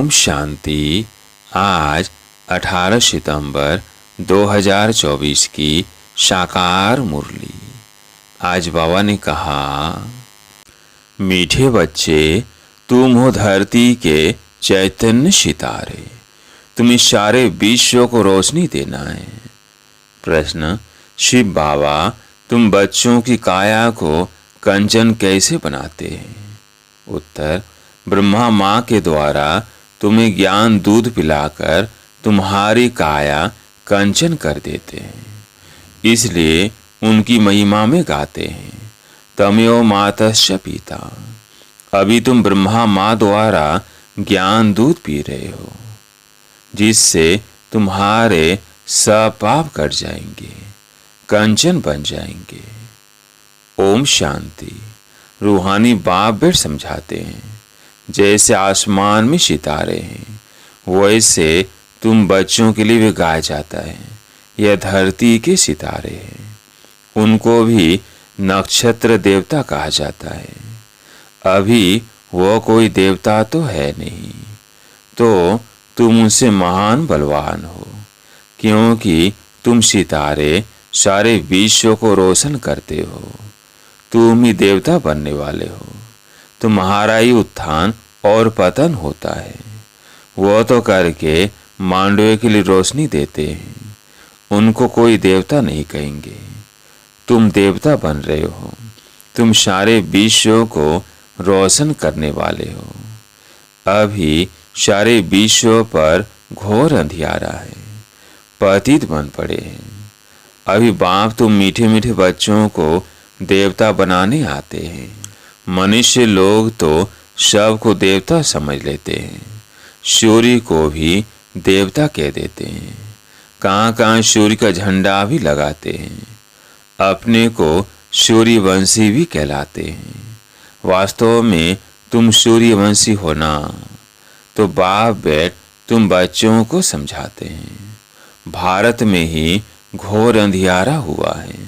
ओम शांति। आज 18 सितंबर 2024 की साकार मुरली। आज बाबा ने कहा, मीठे बच्चे, तुम हो धरती के चैतन्य सितारे, तुम्हें सारे विश्व को रोशनी देना है। प्रश्न, शिव बाबा तुम बच्चों की काया को कंचन कैसे बनाते हैं? उत्तर, ब्रह्मा माँ के द्वारा तुम्हें ज्ञान दूध पिलाकर तुम्हारी काया कंचन कर देते हैं, इसलिए उनकी महिमा में गाते हैं, तमयो मातश्च पिता। अभी तुम ब्रह्मा माँ द्वारा ज्ञान दूध पी रहे हो, जिससे तुम्हारे सब पाप कट जाएंगे, कंचन बन जाएंगे। ओम शांति। रूहानी बाप बेट समझाते हैं, जैसे आसमान में सितारे हैं, वैसे तुम बच्चों के लिए भी गाया जाता है। यह धरती के सितारे हैं, उनको भी नक्षत्र देवता कहा जाता है। अभी वो कोई देवता तो है नहीं, तो तुम उनसे महान बलवान हो, क्योंकि तुम सितारे सारे विश्व को रोशन करते हो। तुम ही देवता बनने वाले हो, तुम्हारा ही उत्थान और पतन होता है। वो तो करके मांडवे के लिए रोशनी देते हैं, उनको कोई देवता नहीं कहेंगे। तुम देवता बन रहे हो, तुम सारे विश्व को रोशन करने वाले हो। अभी सारे विश्व पर घोर अंधियारा है, पतित बन पड़े हैं। अभी बाप तुम मीठे मीठे बच्चों को देवता बनाने आते हैं। मनुष्य लोग तो सबको देवता समझ लेते हैं, सूर्य को भी देवता कह देते हैं, कहाँ कहाँ सूर्य का झंडा भी लगाते हैं, अपने को सूर्यवंशी भी कहलाते हैं। वास्तव में तुम सूर्यवंशी हो ना, तो बाप बेट तुम बच्चों को समझाते हैं। भारत में ही घोर अंधियारा हुआ है,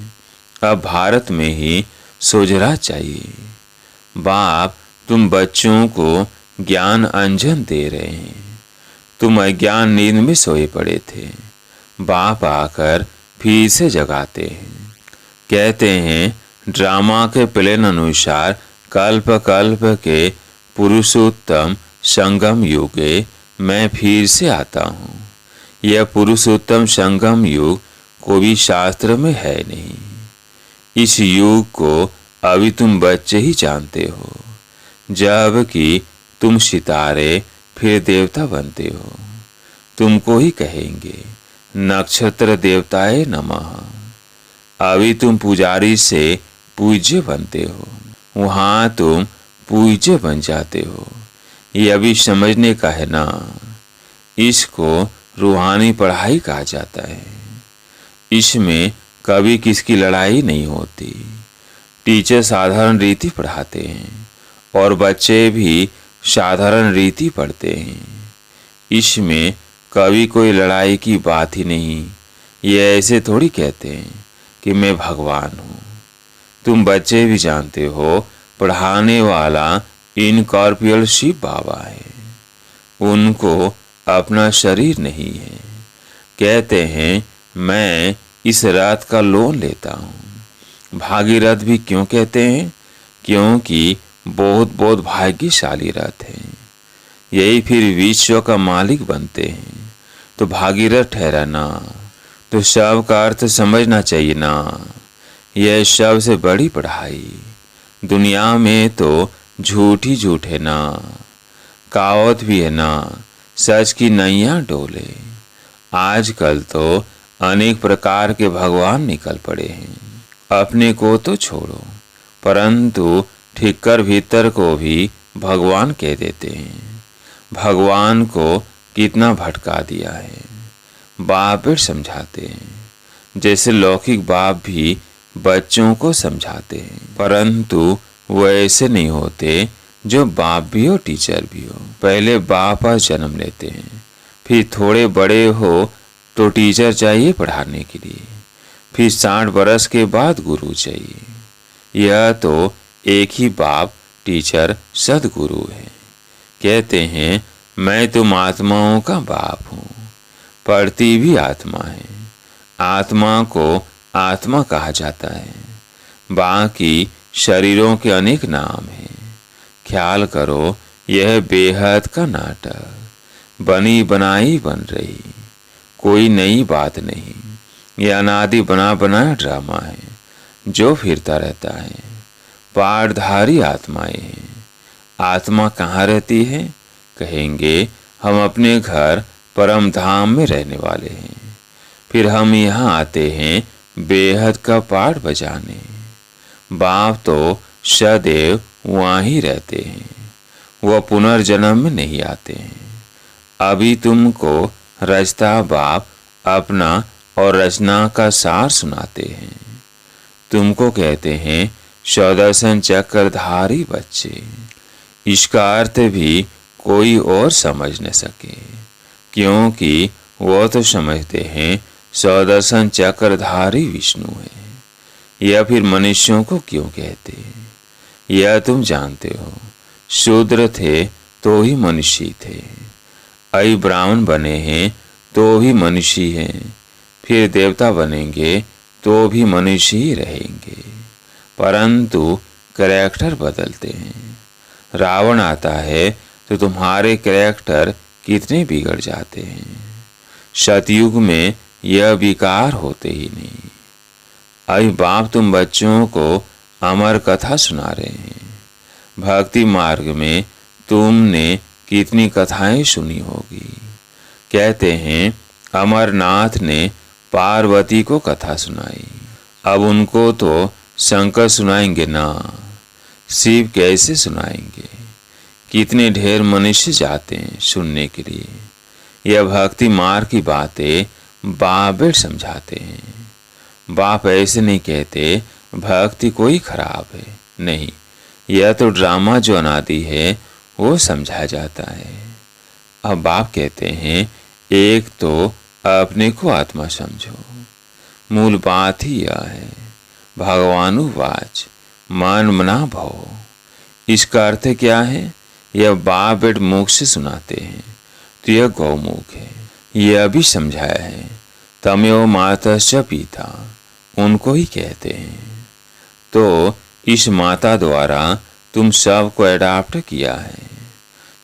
अब भारत में ही सुजरा चाहिए। बाप तुम बच्चों को ज्ञान अंजन दे रहे हैं। तुम अज्ञान नींद में सोए पड़े थे, बाप आकर फिर से जगाते हैं। कहते हैं, ड्रामा के प्लान अनुसार कल्प कल्प के पुरुषोत्तम संगम युगे मैं फिर से आता हूँ। यह पुरुषोत्तम संगम युग कोई शास्त्र में है नहीं। इस युग को अभी तुम बच्चे ही जानते हो, जबकि तुम सितारे फिर देवता बनते हो। तुमको ही कहेंगे नक्षत्र देवताए नमः। अभी तुम पुजारी से पूज्य बनते हो, वहां तुम पूज्य बन जाते हो। ये अभी समझने का है ना। इसको रूहानी पढ़ाई कहा जाता है। इसमें कभी किसकी लड़ाई नहीं होती। टीचर साधारण रीति पढ़ाते हैं और बच्चे भी साधारण रीति पढ़ते हैं। इसमें कभी कोई लड़ाई की बात ही नहीं। ये ऐसे थोड़ी कहते हैं कि मैं भगवान हूँ। तुम बच्चे भी जानते हो, पढ़ाने वाला इनकॉर्पोरियल शिव बाबा है, उनको अपना शरीर नहीं है। कहते हैं, मैं इस रात का लोन लेता हूँ। भागीरथ भी क्यों कहते हैं? क्योंकि बहुत बहुत भाग्यशाली रथ है, यही फिर विश्व का मालिक बनते हैं। तो भागीरथ ठहरा ना, तो शव का अर्थ समझना चाहिए ना। यह शव से बड़ी पढ़ाई। दुनिया में तो झूठ ही झूठ है ना, कहावत भी है ना, सच की नैया डोले। आजकल तो अनेक प्रकार के भगवान निकल पड़े हैं। अपने को तो छोड़ो, परंतु ठीकर भीतर को भी भगवान कह देते हैं। भगवान को कितना भटका दिया है। बाप भी समझाते हैं, जैसे लौकिक बाप भी बच्चों को समझाते हैं, परंतु वो ऐसे नहीं होते जो बाप भी हो टीचर भी हो। पहले बाप जन्म लेते हैं, फिर थोड़े बड़े हो तो टीचर चाहिए पढ़ाने के लिए, फिर 60 बरस के बाद गुरु चाहिए। यह तो एक ही बाप टीचर सदगुरु है। कहते हैं, मैं तुम आत्माओं का बाप हूँ। पढ़ती भी आत्मा है। आत्मा को आत्मा कहा जाता है। बाकी शरीरों के अनेक नाम हैं। ख्याल करो, यह बेहद का नाटक बनी बनाई बन रही, कोई नई बात नहीं। यह अनादि बना बनाया ड्रामा है जो फिरता रहता है। पाठधारी आत्माएं हैं। आत्मा कहाँ रहती है? कहेंगे हम अपने घर परम धाम में रहने वाले हैं। फिर हम यहाँ आते हैं बेहद का पाठ बजाने। बाप तो सदैव वहाँ ही रहते हैं। वह पुनर्जन्म में नहीं आते हैं। अभी तुमको रचता बाप अपना और रचना का सार सुनाते हैं। तुमको कहते हैं सौदर्शन चक्रधारी बच्चे। इसका अर्थ भी कोई और समझ न सके, क्योंकि वो तो समझते हैं सौदर्शन चक्रधारी विष्णु है। यह फिर मनुष्यों को क्यों कहते? यह तुम जानते हो। शूद्र थे तो ही मनुष्य थे। अई ब्राह्मण बने हैं तो भी मनुष्य हैं। फिर देवता बनेंगे तो भी मनुष्य ही रहेंगे, परंतु कैरेक्टर बदलते हैं। रावण आता है तो तुम्हारे कैरेक्टर कितने बिगड़ जाते हैं। सतयुग में यह विकार होते ही नहीं। अभी बाप तुम बच्चों को अमर कथा सुना रहे हैं। भक्ति मार्ग में तुमने कितनी कथाएं सुनी होगी। कहते हैं अमरनाथ ने पार्वती को कथा सुनाई। अब उनको तो शंकर सुनाएंगे ना, शिव कैसे सुनाएंगे? कितने ढेर मनुष्य जाते हैं सुनने के लिए। यह भक्ति मार्ग की बातें बाप समझाते हैं। बाप ऐसे नहीं कहते भक्ति कोई खराब है, नहीं। यह तो ड्रामा जो अनादि है वो समझा जाता है। अब बाप कहते हैं एक तो अपने को आत्मा समझो। मूल बात ही यह है। भगवानुवाच मन मना भव। इसका अर्थ क्या है? यह बाप बेट मुख से सुनाते हैं तो यह गौमुख है। यह भी समझाया है तमेव मातश्च पिता, उनको ही कहते हैं। तो इस माता द्वारा तुम सबको एडाप्ट किया है।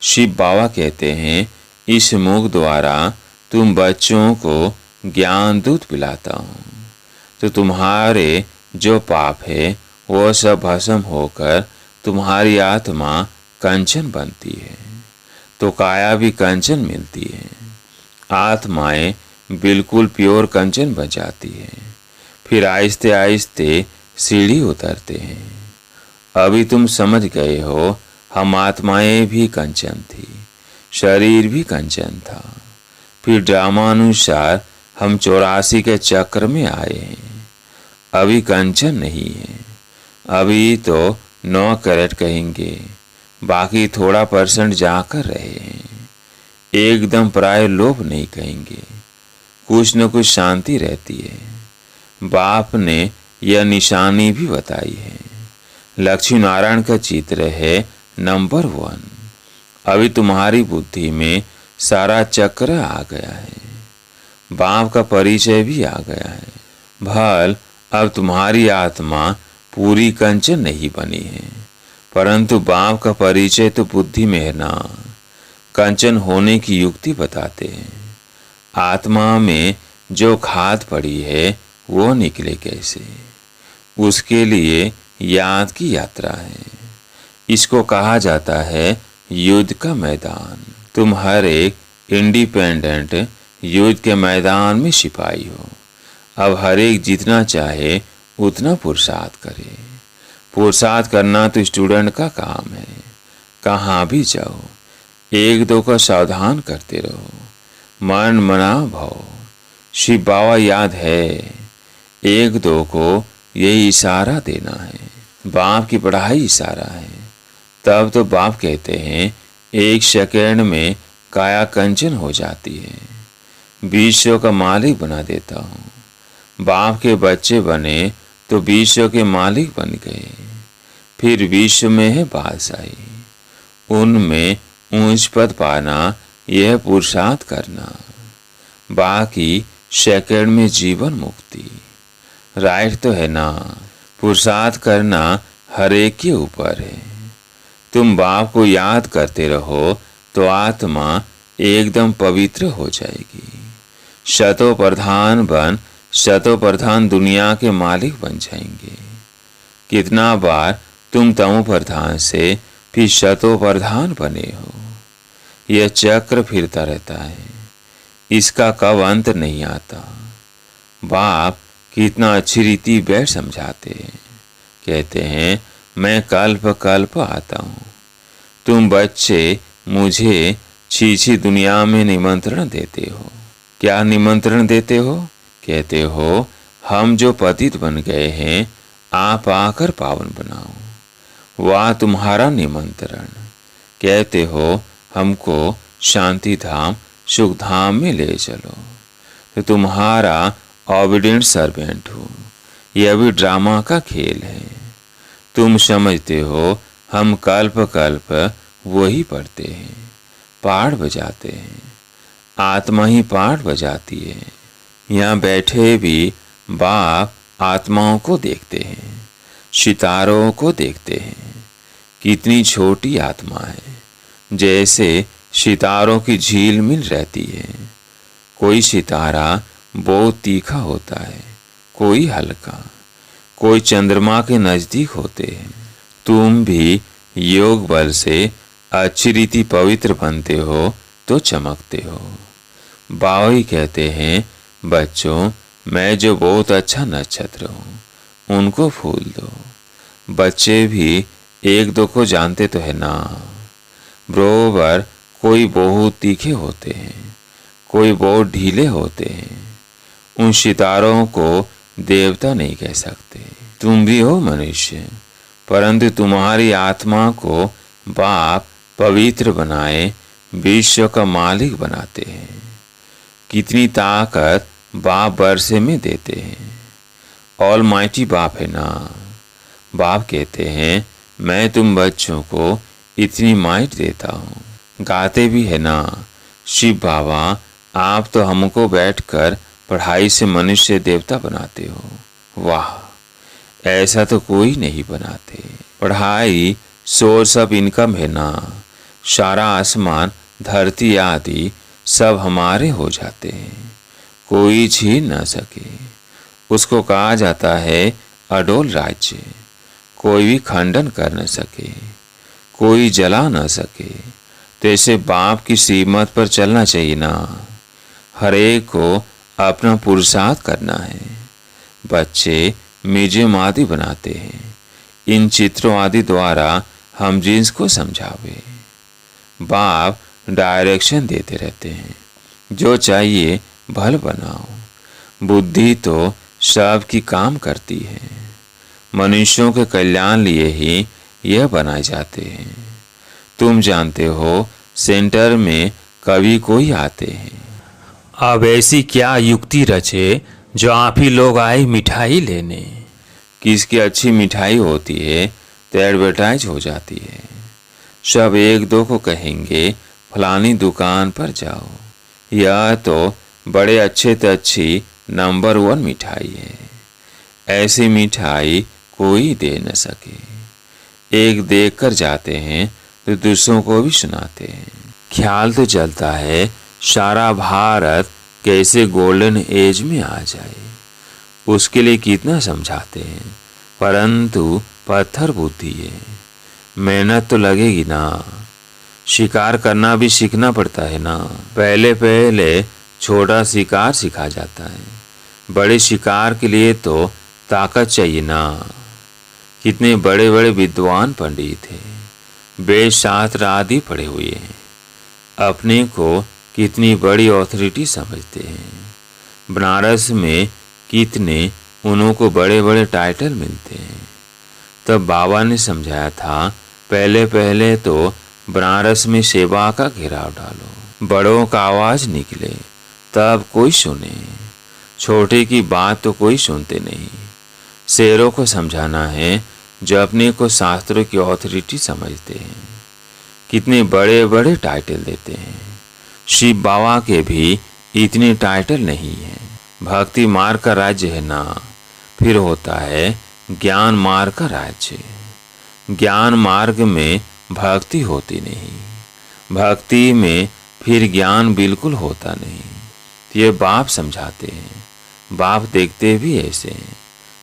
शिव बाबा कहते हैं इस मुख द्वारा तुम बच्चों को ज्ञान दूध पिलाता हूँ, तो तुम्हारे जो पाप है वो सब भस्म होकर तुम्हारी आत्मा कंचन बनती है, तो काया भी कंचन मिलती है। आत्माएं बिल्कुल प्योर कंचन बन जाती है। फिर आहिस्ते आहिस्ते सीढ़ी उतरते हैं। अभी तुम समझ गए हो हम आत्माएं भी कंचन थी, शरीर भी कंचन था। फिर ड्रामानुसार हम 84 के चक्र में आए हैं। अभी कंचन नहीं है। अभी तो 9 कैरेट कहेंगे, बाकी थोड़ा % जाकर रहे हैं। एकदम प्राय लोभ नहीं कहेंगे, कुछ न कुछ शांति रहती है। बाप ने यह निशानी भी बताई है। लक्ष्मी नारायण का चित्र है नंबर 1। अभी तुम्हारी बुद्धि में सारा चक्र आ गया है। बाप का परिचय भी आ गया है। भल अब तुम्हारी आत्मा पूरी कंचन नहीं बनी है, परंतु बाप का परिचय तो बुद्धि में है ना। कंचन होने की युक्ति बताते हैं। आत्मा में जो खाद पड़ी है वो निकले कैसे, उसके लिए याद की यात्रा है। इसको कहा जाता है युद्ध का मैदान। तुम हर एक इंडिपेंडेंट युद्ध के मैदान में सिपाही हो। अब हर एक जितना चाहे उतना पुरुषार्थ करे। पुरुषार्थ करना तो स्टूडेंट का काम है। कहाँ भी जाओ एक दो का सावधान करते रहो। मन मना भव। शिव बाबा याद है, एक दो को यही इशारा देना है। बाप की पढ़ाई इशारा है। तब तो बाप कहते हैं 1 सेकेंड में काया कंचन हो जाती है। विश्व का मालिक बना देता हूँ। बाप के बच्चे बने तो विश्व के मालिक बन गए। फिर विश्व में है बादशाही। उनमें ऊंच पद पाना यह पुरुषार्थ करना, बाकी सेकंड में जीवन मुक्ति। राइट तो है ना? पुरुषार्थ करना हर एक के ऊपर है। तुम बाप को याद करते रहो तो आत्मा एकदम पवित्र हो जाएगी। शतो प्रधान बन शतो प्रधान दुनिया के मालिक बन जाएंगे। कितना बार तुम तमो प्रधान से फिर शतो प्रधान बने हो। यह चक्र फिरता रहता है, इसका कब अंत नहीं आता। बाप कितना अच्छी रीति बैठ समझाते हैं। कहते हैं मैं कल्प कल्प आता हूँ। तुम बच्चे मुझे छीछी दुनिया में निमंत्रण देते हो। क्या निमंत्रण देते हो? कहते हो हम जो पतित बन गए हैं आप आकर पावन बनाओ। वाह तुम्हारा निमंत्रण। कहते हो हमको शांति धाम सुख धाम में ले चलो, तो तुम्हारा ऑबिडेंट सर्वेंट हूँ। यह भी ड्रामा का खेल है। तुम समझते हो हम कल्प कल्प वही पढ़ते हैं, पाठ बजाते हैं। आत्मा ही पाठ बजाती है। यहाँ बैठे भी बाप आत्माओं को देखते हैं, सितारों को देखते हैं। कितनी छोटी आत्मा है, जैसे सितारों की झील मिल रहती है। कोई सितारा बहुत तीखा होता है, कोई हल्का, कोई चंद्रमा के नजदीक होते हैं। तुम भी योग बल से अच्छी रीति पवित्र बनते हो तो चमकते हो। बाबा कहते हैं बच्चों मैं जो बहुत अच्छा नक्षत्र हूँ उनको फूल दो। बच्चे भी एक दो को जानते तो है ना। बरोबर कोई बहुत तीखे होते हैं, कोई बहुत ढीले होते हैं। उन सितारों को देवता नहीं कह सकते। तुम भी हो मनुष्य, परंतु तुम्हारी आत्मा को बाप पवित्र बनाए विश्व का मालिक बनाते हैं। कितनी ताकत बाप वर्षे में देते हैं। ऑल माइटी बाप है ना। बाप कहते हैं मैं तुम बच्चों को इतनी माइट देता हूँ। गाते भी है ना शिव बाबा आप तो हमको बैठकर पढ़ाई से मनुष्य देवता बनाते हो। वाह, ऐसा तो कोई नहीं बनाते। पढ़ाई सोर्स ऑफ इनकम है ना। सारा आसमान धरती आदि सब हमारे हो जाते हैं, कोई छीन न सके। उसको कहा जाता है अडोल राज्य। कोई भी खंडन कर न सके, कोई जला न सके। तो ऐसे बाप की सीमत पर चलना चाहिए ना। हर एक को अपना पुरुषार्थ करना है। बच्चे म्यूजियम आदि बनाते हैं, इन चित्रों आदि द्वारा हम जिन्स को समझावे। बाप डायरेक्शन देते रहते हैं, जो चाहिए भल बनाओ। बुद्धि तो सबकी काम करती है। मनुष्यों के कल्याण लिए ही यह बनाए जाते हैं। तुम जानते हो सेंटर में कभी कोई आते हैं। अब ऐसी क्या युक्ति रचे जो आप ही लोग आए मिठाई लेने। किसकी अच्छी मिठाई होती है तो एडवर्टाइज हो जाती है। सब एक दो को कहेंगे फलानी दुकान पर जाओ, यह तो बड़े अच्छे से अच्छी नंबर 1 मिठाई है। ऐसी मिठाई कोई दे न सके। एक देख कर जाते हैं तो दूसरों को भी सुनाते हैं। ख्याल तो चलता है सारा भारत कैसे गोल्डन एज में आ जाए, उसके लिए कितना समझाते हैं, परंतु पत्थर बुद्धि है। मेहनत तो लगेगी ना। शिकार करना भी सीखना पड़ता है ना। पहले पहले छोटा शिकार सिखा जाता है, बड़े शिकार के लिए तो ताकत चाहिए ना। कितने बड़े बड़े विद्वान पंडित हैं, वेद शास्त्र आदि पढ़े हुए हैं, अपने को कितनी बड़ी अथॉरिटी समझते हैं। बनारस में कितने उन्हों को बड़े बड़े टाइटल मिलते हैं। तब बाबा ने समझाया था पहले पहले तो बनारस में सेवा का घेराव डालो, बड़ों का आवाज निकले तब कोई सुने। छोटे की बात तो कोई सुनते नहीं। शेरों को समझाना है जो अपने को शास्त्रों की अथॉरिटी समझते हैं। कितने बड़े बड़े टाइटल देते हैं, शिव बाबा के भी इतने टाइटल नहीं है। भक्ति मार्ग का राज्य है ना, फिर होता है ज्ञान मार्ग का राज्य। ज्ञान मार्ग में भक्ति होती नहीं, भक्ति में फिर ज्ञान बिल्कुल होता नहीं। ये बाप समझाते हैं। बाप देखते भी ऐसे हैं,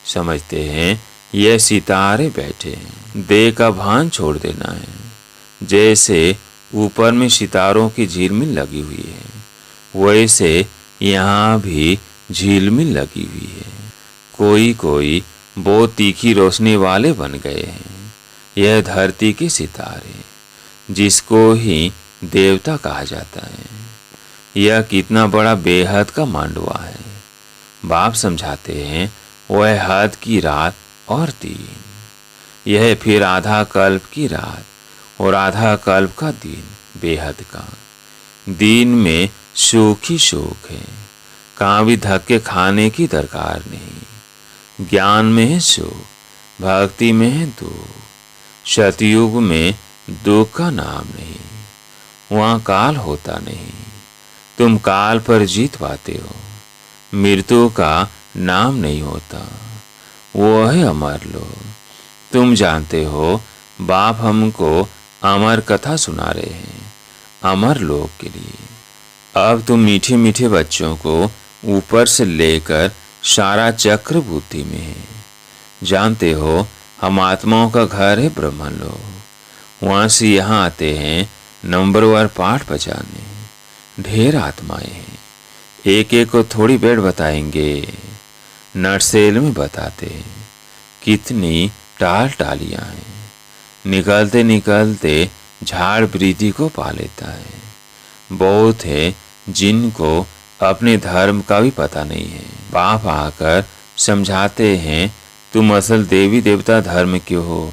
समझते हैं ये सितारे बैठे हैं, देह का भान छोड़ देना है। जैसे ऊपर में सितारों की झिलमिल लगी हुई है, वैसे यहाँ भी झिलमिल लगी हुई है। कोई कोई बहुत तीखी रोशनी वाले बन गए हैं। यह धरती के सितारे, जिसको ही देवता कहा जाता है। यह कितना बड़ा बेहद का मांडवा है। बाप समझाते हैं वह हद की रात और दिन, यह फिर आधा कल्प की रात और आधा कल्प का दिन, बेहद का। दिन में सुख ही सुख है, कहाँ भी धक्के खाने की दरकार नहीं। ज्ञान में है सुख, भक्ति में है दुख। सतयुग में दुख का नाम नहीं, वहाँ काल होता नहीं। तुम काल पर जीत पाते हो। मृत्यु का नाम नहीं होता, वो है अमर लोग। तुम जानते हो बाप हमको अमर कथा सुना रहे हैं, अमर लोग के लिए। अब तुम मीठे मीठे बच्चों को ऊपर से लेकर सारा चक्र बुद्धि में है। जानते हो हम आत्माओं का घर है ब्रह्म लोग। वहाँ से यहाँ आते हैं नंबरवार पाठ बजाने। ढेर आत्माएं हैं, एक एक को थोड़ी बेड़ बताएंगे। नटसेल में बताते हैं कितनी टाल टालियां हैं। निकलते निकलते झाड़ वृद्धि को पा लेता है। बहुत है जिनको अपने धर्म का भी पता नहीं है। बाप आकर समझाते हैं तुम असल देवी देवता धर्म के हो,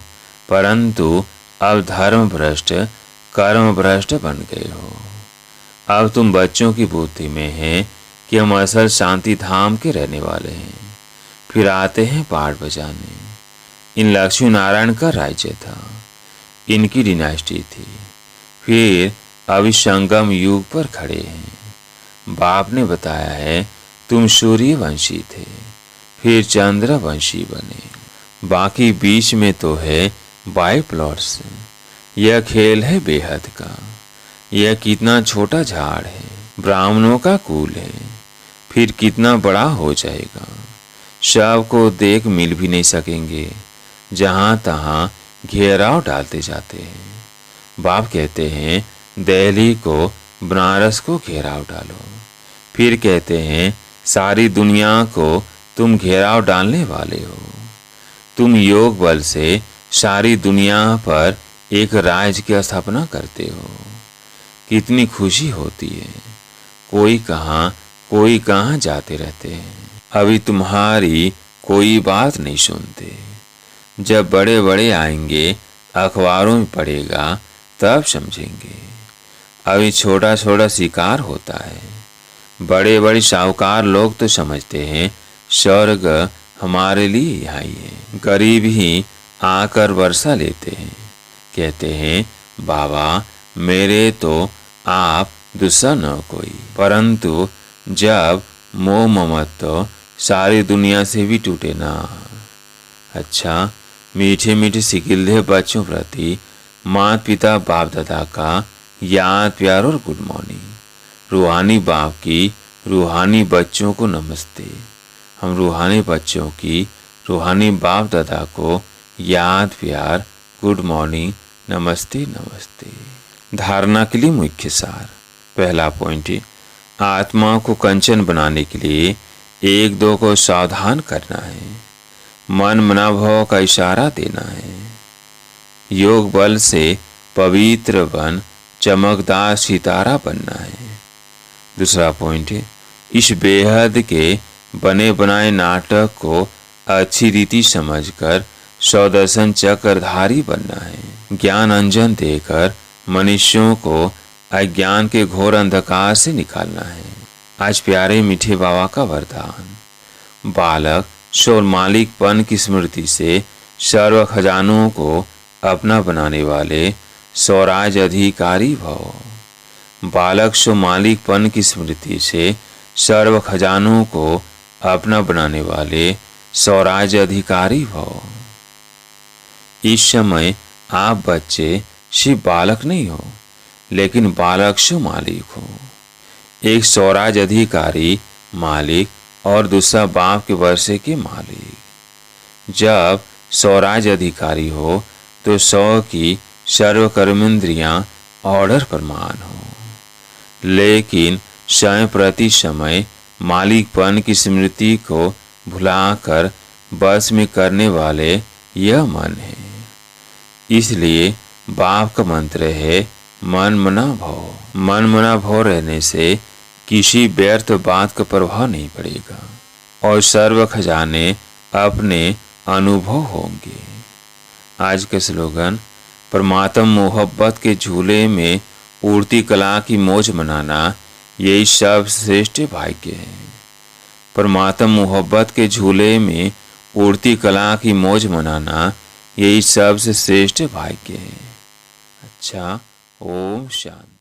परंतु अब धर्म भ्रष्ट कर्म भ्रष्ट बन गए हो। अब तुम बच्चों की बुद्धि में है कि हम असल शांति धाम के रहने वाले हैं। फिर आते हैं पाठ बजाने। इन लक्ष्मी नारायण का राज्य था, इनकी डिनास्टी थी। फिर अभी संगम युग पर खड़े हैं। बाप ने बताया है तुम सूर्यवंशी थे, फिर चंद्रवंशी बने। बाकी बीच में तो है बाई प्लॉट्स। यह खेल है बेहद का। यह कितना छोटा झाड़ है, ब्राह्मणों का कुल है, फिर कितना बड़ा हो जाएगा। शव को देख मिल भी नहीं सकेंगे, जहाँ तहाँ घेराव डालते जाते हैं। बाप कहते हैं दिल्ली को बनारस को घेराव डालो। फिर कहते हैं सारी दुनिया को तुम घेराव डालने वाले हो। तुम योग बल से सारी दुनिया पर एक राज की स्थापना करते हो। कितनी खुशी होती है। कोई कहाँ जाते रहते हैं। अभी तुम्हारी कोई बात नहीं सुनते। जब बड़े बड़े आएंगे, अखबारों में पड़ेगा, तब समझेंगे। अभी छोटा छोटा शिकार होता है। बड़े बड़े साहूकार लोग तो समझते हैं स्वर्ग हमारे लिए यहाँ ही है। गरीब ही आकर वर्षा लेते हैं, कहते हैं बाबा मेरे तो आप दूसरा न कोई। परंतु जब मोह ममत्व सारी दुनिया से भी टूटे ना। अच्छा, मीठे मीठे सिकिल्दे बच्चों प्रति माता पिता बाप दादा का याद प्यार और गुड मॉर्निंग। रूहानी बाप की रूहानी बच्चों को नमस्ते। हम रूहानी बच्चों की रूहानी बाप दादा को याद प्यार गुड मॉर्निंग नमस्ते नमस्ते। धारणा के लिए मुख्य सार। पहला पॉइंट, आत्मा को कंचन बनाने के लिए एक दो को सावधान करना है। मन मनाभाव का इशारा देना है। योग बल से पवित्र बन चमकदार सितारा बनना है। दूसरा पॉइंट, इस बेहद के बने बनाए नाटक को अच्छी रीति समझकर सौदर्शन चक्रधारी बनना है। ज्ञान अंजन देकर मनुष्यों को अज्ञान के घोर अंधकार से निकालना है। आज प्यारे मीठे बाबा का वरदान। बालक स्व मालिकपन की स्मृति से सर्व खजानों को अपना बनाने वाले स्वराज अधिकारी भव। बालक सो मालिकपन की स्मृति से सर्व खजानों को अपना बनाने वाले स्वराज्य अधिकारी भव। इस समय आप बच्चे सिर्फ बालक नहीं हो, लेकिन बालक सो मालिक हो। एक स्वराज अधिकारी मालिक और दूसरा बाप के वर्षे के मालिक। जब स्वराज अधिकारी हो तो 100 की सर्व कर्मेंद्रियां ऑर्डर पर मान हो, लेकिन समय प्रति समय मालिकपन की स्मृति को भुलाकर बस में करने वाले यह मन है। इसलिए बाप का मंत्र है मन मना भव। मन मना भव रहने से किसी व्यर्थ बात का प्रभाव नहीं पड़ेगा और सर्व खजाने अपने अनुभव होंगे। आज का स्लोगन, परमात्मा मोहब्बत के झूले में उड़ती कला की मौज मनाना यही सबसे श्रेष्ठ भाग्य है। परमात्मा मोहब्बत के झूले में उड़ती कला की मौज मनाना यही सबसे श्रेष्ठ भाग्य है। अच्छा, ओम शांति।